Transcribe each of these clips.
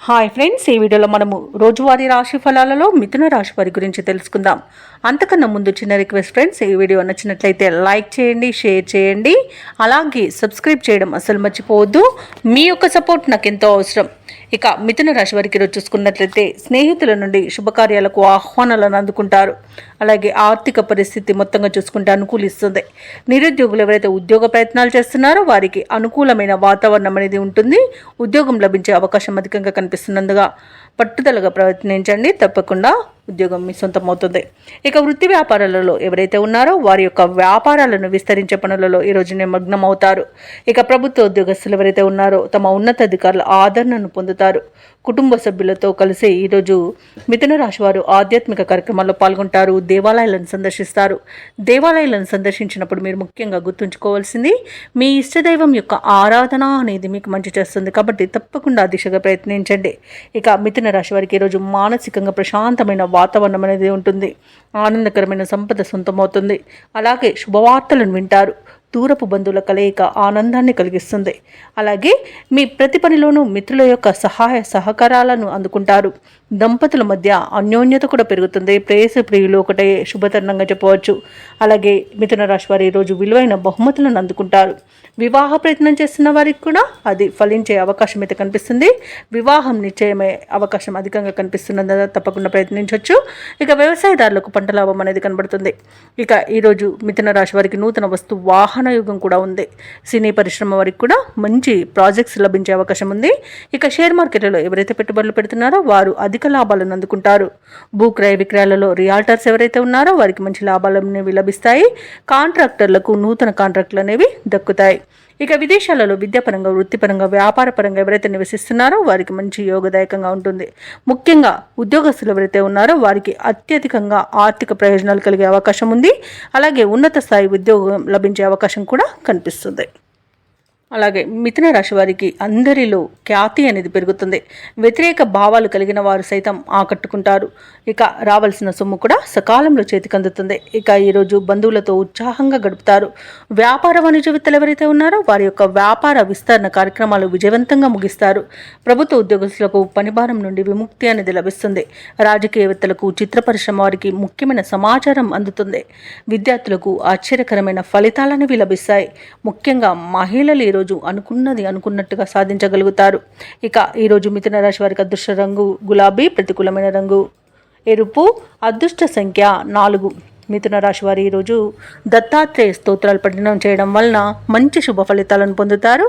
Hi friends, ఈ వీడియోలో మనము రోజువారీ రాశి ఫలాలలో మిథున రాశి వారి గురించి తెలుసుకుందాం. అంతకన్నా ముందు చిన్న రిక్వెస్ట్ ఫ్రెండ్స్, ఈ వీడియో నచ్చినట్లయితే లైక్ చేయండి, షేర్ చేయండి, అలాగే సబ్స్క్రైబ్ చేయడం అసలు మర్చిపోవద్దు. మీ యొక్క సపోర్ట్ నాకు ఎంతో అవసరం. ఇక మిథున రాశి వారికి ఈరోజు చూసుకున్నట్లయితే స్నేహితుల నుండి శుభకార్యాలకు ఆహ్వానాలను అందుకుంటారు. అలాగే ఆర్థిక పరిస్థితి మొత్తంగా చూసుకుంటే అనుకూలిస్తుంది. నిరుద్యోగులు ఎవరైతే ఉద్యోగ ప్రయత్నాలు చేస్తున్నారో వారికి అనుకూలమైన వాతావరణం అనేది ఉంటుంది. ఉద్యోగం లభించే అవకాశం అధికంగా కనిపిస్తున్నందుగా పట్టుదలగా ప్రయత్నించండి, తప్పకుండా ఉద్యోగం మీ సొంతం అవుతుంది. ఇక వృత్తి వ్యాపారాలలో ఎవరైతే ఉన్నారో వారి యొక్క వ్యాపారాలను విస్తరించే పనులలో ఈరోజు నిమగ్నం అవుతారు. ఇక ప్రభుత్వ ఉద్యోగస్తులు ఎవరైతే ఉన్నారో తమ ఉన్నతాధికారుల ఆదరణను పొందుతారు. కుటుంబ సభ్యులతో కలిసి ఈరోజు మిథున రాశి వారు ఆధ్యాత్మిక కార్యక్రమాల్లో పాల్గొంటారు. దేవాలయాలను సందర్శిస్తారు. దేవాలయాలను సందర్శించినప్పుడు మీరు ముఖ్యంగా గుర్తుంచుకోవాల్సింది మీ ఇష్టదైవం యొక్క ఆరాధన అనేది మీకు మంచి చేస్తుంది, కాబట్టి తప్పకుండా ఆ దిశగా ప్రయత్నించండి. ఇక మిథున రాశి వారికి ఈరోజు మానసికంగా ప్రశాంతమైన వాతావరణం అనేది ఉంటుంది. ఆనందకరమైన సంపద సొంతమవుతుంది. అలాగే శుభవార్తలను వింటారు. దూరపు బంధువుల కలయిక ఆనందాన్ని కలిగిస్తుంది. అలాగే మీ ప్రతి పనిలోనూ మిత్రుల యొక్క సహాయ సహకారాలను అందుకుంటారు. దంపతుల మధ్య అన్యోన్యత కూడా పెరుగుతుంది. ప్రేయసి ప్రియులు ఒకటే శుభతరుణంగా చెప్పవచ్చు. అలాగే మిథున రాశి వారు ఈరోజు విలువైన బహుమతులను అందుకుంటారు. వివాహ ప్రయత్నం చేస్తున్న వారికి కూడా అది ఫలించే అవకాశం అయితే కనిపిస్తుంది. వివాహం నిశ్చయమే అవకాశం అధికంగా కనిపిస్తున్నది, తప్పకుండా ప్రయత్నించవచ్చు. ఇక వ్యవసాయదారులకు పంట లాభం అనేది కనబడుతుంది. ఇక ఈరోజు మిథున రాశి వారికి నూతన వస్తు వాహన యుగం కూడా ఉంది. సినీ పరిశ్రమ వారికి కూడా మంచి ప్రాజెక్ట్స్ లభించే అవకాశం ఉంది. ఇక షేర్ మార్కెట్లో ఎవరైతే పెట్టుబడులు పెడుతున్నారో వారు అధిక లాభాలను అందుకుంటారు. భూ క్రయ విక్రయాలలో రియాల్టర్స్ ఎవరైతే ఉన్నారో వారికి మంచి లాభాలు అనేవి లభిస్తాయి. కాంట్రాక్టర్లకు నూతన కాంట్రాక్టులు అనేవి దక్కుతాయి. ఇక విదేశాలలో విద్యాపరంగా, వృత్తిపరంగా, వ్యాపారపరంగా ఎవరైతే నివసిస్తున్నారో వారికి మంచి యోగదాయకంగా ఉంటుంది. ముఖ్యంగా ఉద్యోగస్తులు ఎవరైతే ఉన్నారో వారికి అత్యధికంగా ఆర్థిక ప్రయోజనాలు కలిగే అవకాశం ఉంది. అలాగే ఉన్నత స్థాయి ఉద్యోగం లభించే అవకాశం కూడా కనిపిస్తుంది. అలాగే మిథున రాశి వారికి అందరిలో ఖ్యాతి అనేది పెరుగుతుంది. వ్యతిరేక భావాలు కలిగిన వారు సైతం ఆకట్టుకుంటారు. ఇక రావాల్సిన సొమ్ము కూడా సకాలంలో చేతికి అందుతుంది. ఇక ఈరోజు బంధువులతో ఉత్సాహంగా గడుపుతారు. వ్యాపార వాణిజ్యవేత్తలు ఎవరైతే ఉన్నారో వారి యొక్క వ్యాపార విస్తరణ కార్యక్రమాలు విజయవంతంగా ముగిస్తారు. ప్రభుత్వ ఉద్యోగస్తులకు పనిభారం నుండి విముక్తి అనేది లభిస్తుంది. రాజకీయవేత్తలకు, చిత్ర పరిశ్రమ వారికి ముఖ్యమైన సమాచారం అందుతుంది. విద్యార్థులకు ఆశ్చర్యకరమైన ఫలితాలనేవి లభిస్తాయి. ముఖ్యంగా మహిళలు ఈరోజు అనుకున్నట్టుగా సాధించగలుగుతారు. ఇక ఈరోజు మిథున రాశి వారికి అదృష్ట రంగు గులాబీ, ప్రతికూలమైన రంగు ఎరుపు, అదృష్ట సంఖ్య 4. మిథున రాశి వారు ఈరోజు దత్తాత్రేయ స్తోత్రాలు పఠనం చేయడం వలన మంచి శుభ ఫలితాలను పొందుతారు.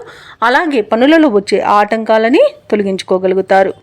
అలాగే పనులలో వచ్చే ఆటంకాలని తొలగించుకోగలుగుతారు.